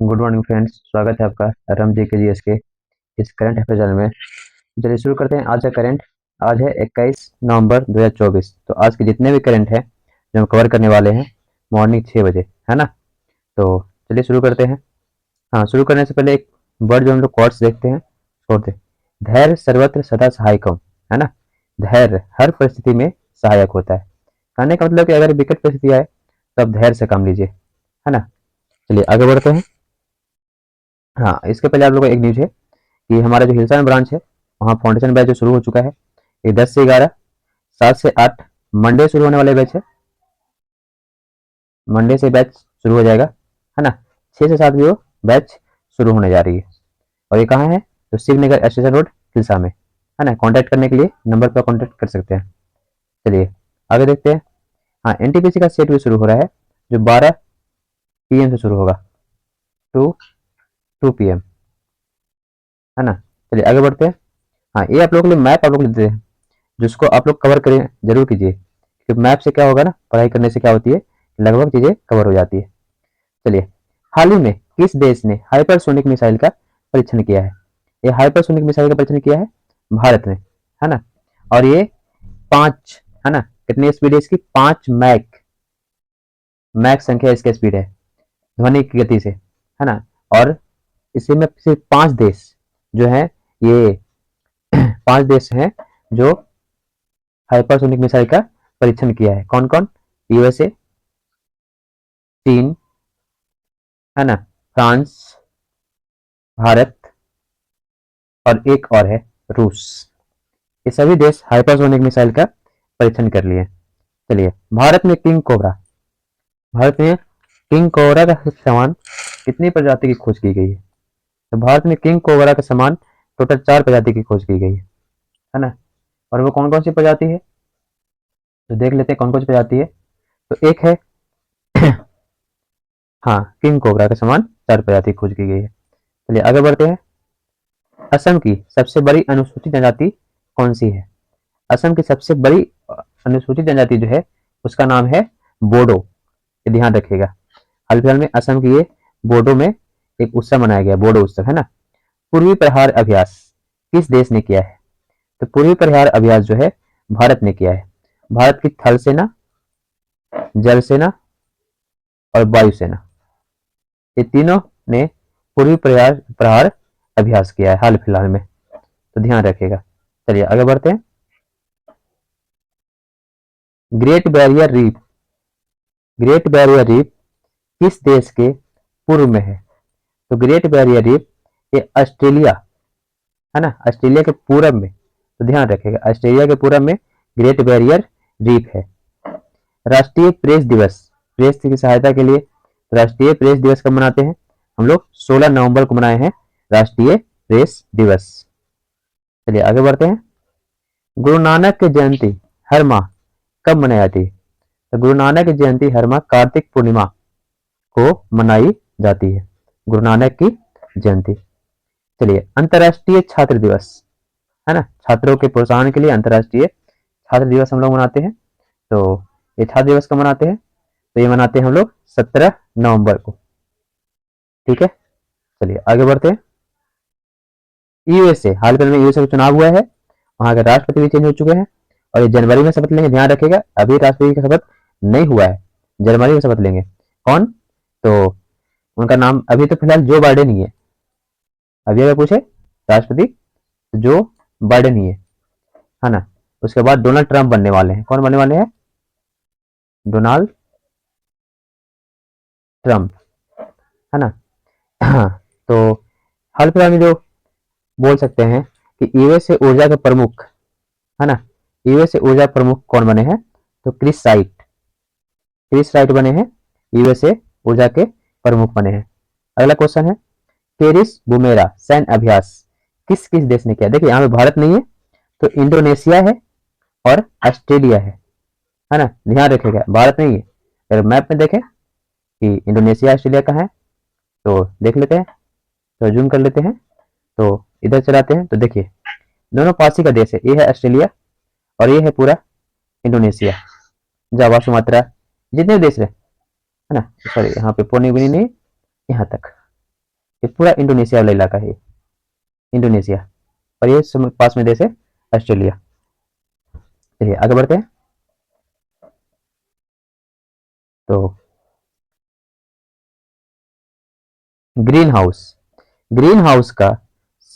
Good morning friends, स्वागत है आपका रम जी के जी एस के इस करंट अफेयर चैनल में। चलिए शुरू करते हैं आज का करंट। आज है 21 नवंबर 2024। तो आज के जितने भी करंट हैं जो हम कवर करने वाले हैं मॉर्निंग 6 बजे, है ना। तो चलिए शुरू करते हैं। हाँ, शुरू करने से पहले एक वर्ड जो हम लोग कोट्स देखते हैं, छोड़ते हैं। धैर्य सर्वत्र सदा सहायकम, है ना। धैर्य हर परिस्थिति में सहायक होता है। कहने का मतलब कि अगर विकट परिस्थिति आए तो आप धैर्य से काम लीजिए, है ना। चलिए आगे बढ़ते हैं। हाँ, इसके पहले आप लोगों को एक न्यूज है कि हमारा जो हिलसा में ब्रांच है वहाँ फाउंडेशन बैच जो शुरू हो चुका है। ये 10 से 11, 7 से 8 मंडे शुरू होने वाले बैच है। मंडे से बैच शुरू हो जाएगा, है ना। 6 से 7 भी वो बैच शुरू होने जा रही है। और ये कहाँ है? तो शिवनगर स्टेशन रोड हिलसा में, है ना। कॉन्टैक्ट करने के लिए नंबर पर कॉन्टैक्ट कर सकते हैं। चलिए आगे देखते हैं। हाँ, एनटीपीसी का सेट भी शुरू हो रहा है जो 12 PM से शुरू होगा टू 2 PM, है ना। चलिए आगे बढ़ते हैं। हाँ, ये आप लोगों के लिए मैप आप लोग देते हैं जिसको आप लोग कवर करें जरूर कीजिए, क्योंकि मैप से क्या होगा ना, पढ़ाई करने से क्या होती है, लगभग चीजें कवर हो जाती है। चलिए, हाल ही में किस देश ने हाइपरसोनिक मिसाइल का परीक्षण किया है? ये हाइपरसोनिक मिसाइल का परीक्षण किया है भारत ने, है ना। और ये 5, है ना, कितनी स्पीड है इसकी? 5 मैक, मैक संख्या इसकी स्पीड है ध्वनि की गति से, है ना। और इसी में सिर्फ 5 देश जो है, ये 5 देश हैं जो हाइपरसोनिक मिसाइल का परीक्षण किया है। कौन कौन? यूएसए, चीन, है ना, फ्रांस, भारत और एक और है रूस। ये सभी देश हाइपरसोनिक मिसाइल का परीक्षण कर लिए। चलिए, भारत में किंग कोबरा, भारत में किंग कोबरा का समान कितनी प्रजाति की खोज की गई है? तो भारत में किंग कोबरा का समान टोटल 4 प्रजाति की खोज की गई है ना। और वो कौन कौन सी प्रजाति है तो देख लेते हैं कौन कौन सी प्रजाति है। तो एक है हाँ, किंग कोबरा के समान 4 प्रजाति खोज की गई है। चलिए आगे बढ़ते हैं। असम की सबसे बड़ी अनुसूचित जनजाति कौन सी है? असम की सबसे बड़ी अनुसूचित जनजाति जो है उसका नाम है बोडो। ये ध्यान रखिएगा। हाल फिलहाल में असम की ये बोडो में एक उत्सव मनाया गया, बोडो उत्सव, है ना। पूर्वी प्रहार अभ्यास किस देश ने किया है? तो पूर्वी प्रहार अभ्यास जो है भारत ने किया है। भारत की थल सेना, जल सेना और वायुसेना, ये तीनों ने पूर्वी प्रहार प्रहार अभ्यास किया है हाल फिलहाल में, तो ध्यान रखिएगा। चलिए आगे बढ़ते हैं। Great barrier reef, great barrier reef किस देश के पूर्व में है? तो ग्रेट बैरियर रीफ ये ऑस्ट्रेलिया, है ना, ऑस्ट्रेलिया के पूरब में, तो ध्यान रखिएगा ऑस्ट्रेलिया के पूरब में ग्रेट बैरियर रीफ है। राष्ट्रीय प्रेस दिवस, प्रेस की सहायता के लिए राष्ट्रीय प्रेस दिवस कब मनाते हैं? हम लोग 16 नवंबर को मनाए हैं राष्ट्रीय प्रेस दिवस। चलिए आगे बढ़ते हैं। गुरु नानक की जयंती हर माह कब मनाई जाती है? तो गुरु नानक की जयंती हर माह कार्तिक पूर्णिमा को मनाई जाती है, गुरु नानक की जयंती। चलिए, अंतर्राष्ट्रीय छात्र दिवस, है ना, छात्रों के प्रोत्साहन के लिए अंतर्राष्ट्रीय छात्र दिवस हम लोग मनाते हैं। तो ये छात्र दिवस कब मनाते हैं? तो ये मनाते हैं हम लोग 17 नवंबर को। ठीक है, चलिए आगे बढ़ते हैं। यूएसए, हाल फिलहाल में यूएसए का चुनाव हुआ है, वहां के राष्ट्रपति भी चेंज हो चुके हैं और ये जनवरी में शपथ लेंगे। ध्यान रखिएगा, अभी राष्ट्रपति का शपथ नहीं हुआ है, जनवरी में शपथ लेंगे। कौन? तो उनका नाम अभी तो फिलहाल जो बाइडेन ही है। अभी अगर पूछे राष्ट्रपति तो जो बाइडेन ही है ना। उसके बाद डोनाल्ड ट्रंप बनने वाले हैं। कौन बनने वाले हैं? डोनाल्ड ट्रंप, है ना। हाँ, तो हाल फिलहाल में जो बोल सकते हैं कि यूएसए ऊर्जा के प्रमुख, है ना, यूएसए ऊर्जा प्रमुख कौन बने हैं? तो क्रिस राइट, क्रिस राइट बने हैं यूएसए ऊर्जा के प्रमुख बने हैं। अगला क्वेश्चन है, पेरिस बुमेरा सैन्य अभ्यास किस किस देश ने किया? देखिए यहाँ पे भारत नहीं है, तो इंडोनेशिया है और ऑस्ट्रेलिया है ना। ध्यान रखिएगा, भारत नहीं है। अगर मैप में देखें कि इंडोनेशिया ऑस्ट्रेलिया कहाँ है तो देख लेते हैं, तो जूम कर लेते हैं, तो इधर चलाते हैं, तो देखिए दोनों पास ही का देश है। ये है ऑस्ट्रेलिया और ये है पूरा इंडोनेशिया, जावा, सुमात्रा, जितने देश है ना। सॉरी, यहाँ पे पोर्निगिनी नहीं, यहाँ तक, ये पूरा इंडोनेशिया वाला इलाका है, इंडोनेशिया, और ये पास में देश है ऑस्ट्रेलिया। चलिए आगे बढ़ते हैं। तो ग्रीन हाउस, ग्रीन हाउस का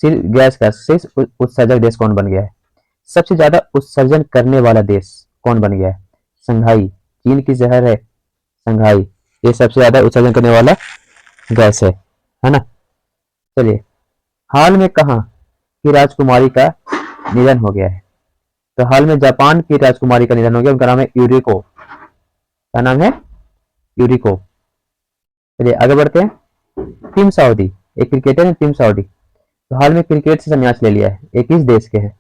गैस का शीर्ष उत्सर्जक देश कौन बन गया है? सबसे ज्यादा उत्सर्जन करने वाला देश कौन बन गया है? संघाई, चीन की शहर है संघाई, ये सबसे ज्यादा उत्सर्जन करने वाला गैस है ना। चलिए, हाल में कहा की राजकुमारी का निधन हो गया है? तो हाल में जापान की राजकुमारी का निधन हो गया, उनका नाम है यूरिको। क्या नाम है? यूरिको। चलिए आगे बढ़ते हैं। टिम साउदी, एक क्रिकेटर है टिम साउदी, तो हाल में क्रिकेट से संन्यास ले लिया है। ये किस देश के हैं?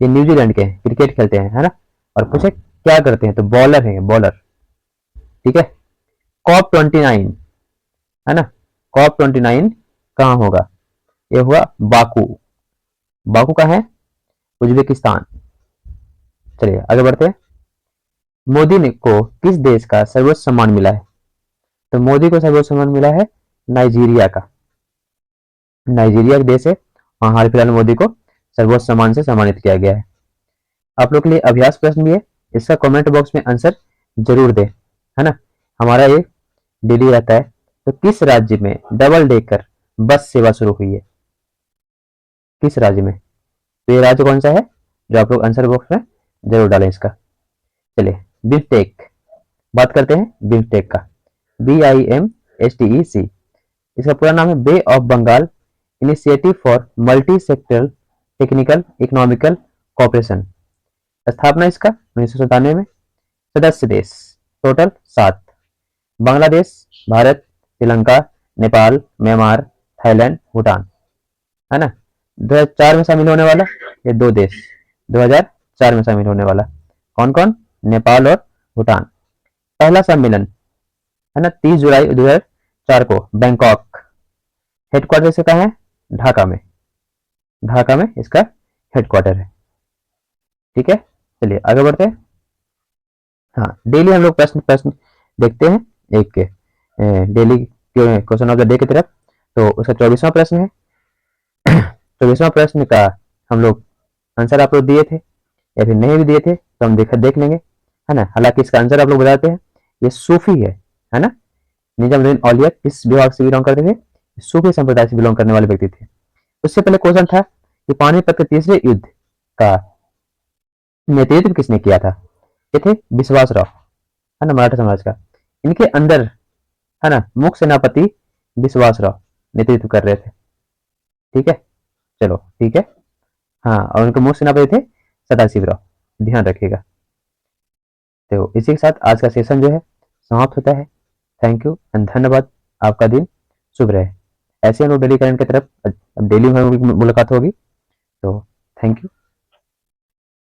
ये न्यूजीलैंड के हैं, क्रिकेट खेलते हैं है ना। और पूछे क्या करते हैं, तो बॉलर है, बॉलर। ठीक है। COP29 है ना, COP29 कहाँ होगा? ये हुआ बाकू, बाकू कहाँ है? उज्बेकिस्तान। चलिए आगे बढ़ते हैं। मोदी ने को किस देश का सर्वोच्च सम्मान मिला है? तो मोदी को सर्वोच्च सम्मान मिला है नाइजीरिया का, नाइजीरिया एक देश है, वहां हाल फिलहाल मोदी को सर्वोच्च सम्मान से सम्मानित किया गया है। आप लोग के लिए अभ्यास प्रश्न भी है, इसका कमेंट बॉक्स में आंसर जरूर दें, है ना। हमारा ये डेली रहता है। तो किस राज्य में डबल डेकर बस सेवा शुरू हुई है? किस राज्य में? तो ये राज्य कौन सा है, जो आप लोग आंसर बॉक्स में जरूर डालें इसका। चलिए, बिम्स्टेक, बात करते हैं बिम्स्टेक का। BIMSTEC, इसका पूरा नाम है Bay of Bengal initiative for multi sectoral technical economical cooperation. स्थापना इसका 1997 में। सदस्य देश total 7, Bangladesh, Bharat, Sri Lanka, Nepal, Myanmar, Thailand, Bhutan, है ना। 2004 में शामिल होने वाला ये 2 देश, 2004 में शामिल होने वाला कौन कौन? नेपाल और भूटान। पहला सम्मेलन है ना 30 जुलाई 2004 को बैंकॉक, हेडक्वार्टर से कहाँ है? ढाका में, ढाका में इसका हेडक्वार्टर है। ठीक है, चलिए आगे बढ़ते हैं। हाँ, डेली हम लोग प्रश्न प्रश्न देखते हैं एक daily question of the day की तरफ। तो उसका 24वां प्रश्न है। 24वां प्रश्न का हम लोग आंसर आप लोग दिए थे या फिर नहीं भी दिए थे तो हम देख लेंगे, है ना। हालांकि इसका आंसर आप लोग बताते हैं। ये सूफी है ना। निजामुद्दीन औलिया किस विभाग से बिलोंग करते थे? सूफी संप्रदाय से बिलोंग करने वाले व्यक्ति थे। उससे पहले क्वेश्चन था कि पानीपत के तीसरे युद्ध का नेतृत्व किसने किया था? ये थे विश्वासराव, है ना, मराठा समाज का। इनके अंदर, है ना, मुख्य सेनापति विश्वासराव नेतृत्व कर रहे थे। ठीक है, चलो ठीक है। हाँ, और उनके मुख्य सेनापति थे सदाशिवराव, ध्यान रखिएगा। तो इसी के साथ आज का सेशन जो है समाप्त होता है। थैंक यू एंड धन्यवाद। आपका दिन शुभ रहे। ऐसे हम लोग डेली करंट की तरफ अब डेली मुलाकात होगी। तो थैंक यू।